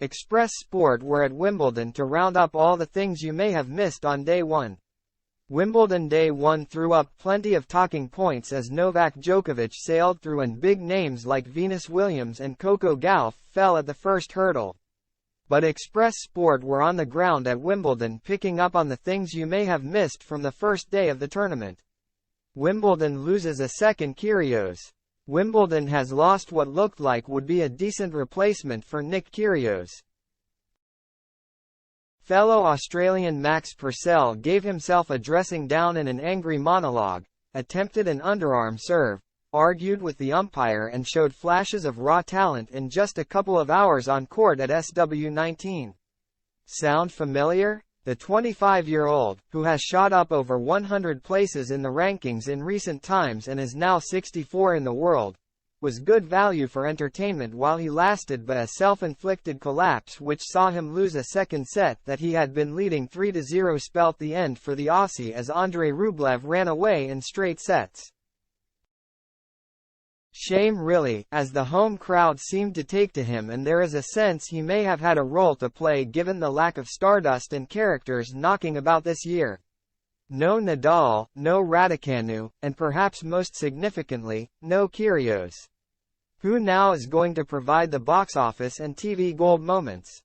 Express Sport were at Wimbledon to round up all the things you may have missed on day one. Wimbledon Day 1 threw up plenty of talking points as Novak Djokovic sailed through and big names like Venus Williams and Coco Gauff fell at the first hurdle. But Express Sport were on the ground at Wimbledon picking up on the things you may have missed from the first day of the tournament. Wimbledon loses a second Kyrgios. Wimbledon has lost what looked like would be a decent replacement for Nick Kyrgios. Fellow Australian Max Purcell gave himself a dressing down in an angry monologue, attempted an underarm serve, argued with the umpire and showed flashes of raw talent in just a couple of hours on court at SW19. Sound familiar? The 25-year-old, who has shot up over 100 places in the rankings in recent times and is now 64 in the world, was good value for entertainment while he lasted, but a self-inflicted collapse which saw him lose a second set that he had been leading 3-0 spelt the end for the Aussie as Andrei Rublev ran away in straight sets. Shame really, as the home crowd seemed to take to him, and there is a sense he may have had a role to play given the lack of stardust and characters knocking about this year. No Nadal, no Raducanu, and perhaps most significantly, no Kyrgios. Who now is going to provide the box office and TV gold moments?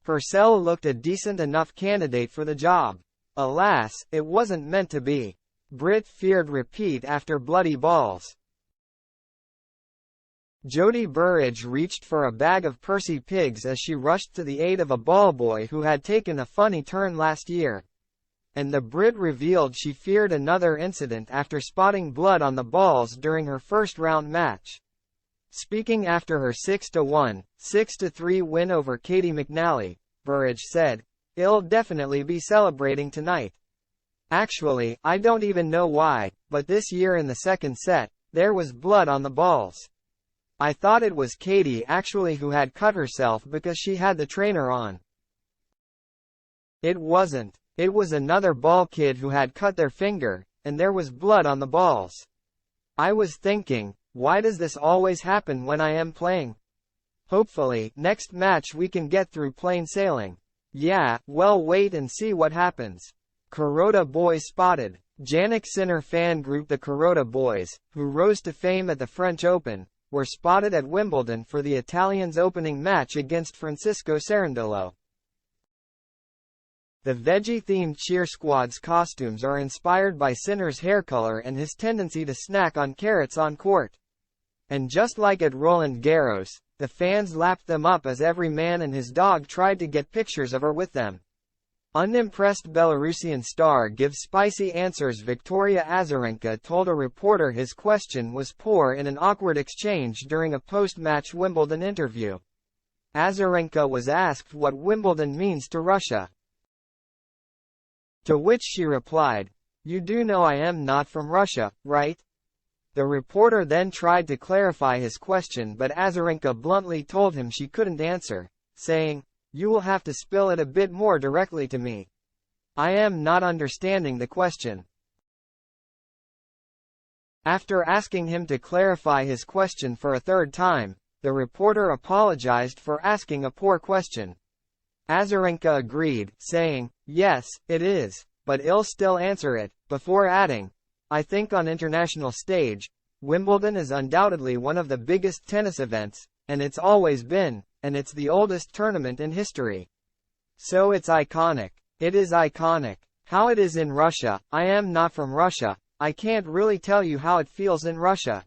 Purcell looked a decent enough candidate for the job. Alas, it wasn't meant to be. Brit feared repeat after bloody balls. Jodie Burrage reached for a bag of Percy Pigs as she rushed to the aid of a ball boy who had taken a funny turn last year. And the Brit revealed she feared another incident after spotting blood on the balls during her first-round match. Speaking after her 6-1, 6-3 win over Katie McNally, Burrage said, "I'll definitely be celebrating tonight. Actually, I don't even know why, but this year in the second set, there was blood on the balls. I thought it was Katie actually who had cut herself because she had the trainer on. It wasn't. It was another ball kid who had cut their finger, and there was blood on the balls. I was thinking, why does this always happen when I am playing? Hopefully, next match we can get through plain sailing. Yeah, well, wait and see what happens." Kuroda Boys spotted. Jannik Sinner fan group The Kuroda Boys, who rose to fame at the French Open, were spotted at Wimbledon for the Italians' opening match against Francisco Cerundolo. The veggie-themed cheer squad's costumes are inspired by Sinner's hair color and his tendency to snack on carrots on court. And just like at Roland Garros, the fans lapped them up as every man and his dog tried to get pictures of her with them. Unimpressed Belarusian star gives spicy answers. Victoria Azarenka told a reporter his question was poor in an awkward exchange during a post-match Wimbledon interview. Azarenka was asked what Wimbledon means to Russia. To which she replied, "You do know I am not from Russia, right?" The reporter then tried to clarify his question, but Azarenka bluntly told him she couldn't answer, saying, "You will have to spill it a bit more directly to me. I am not understanding the question." After asking him to clarify his question for a third time, the reporter apologized for asking a poor question. Azarenka agreed, saying, "Yes, it is, but I'll still answer it," before adding, "I think on international stage, Wimbledon is undoubtedly one of the biggest tennis events, and it's always been, and it's the oldest tournament in history. So it's iconic. It is iconic. How it is in Russia, I am not from Russia, I can't really tell you how it feels in Russia."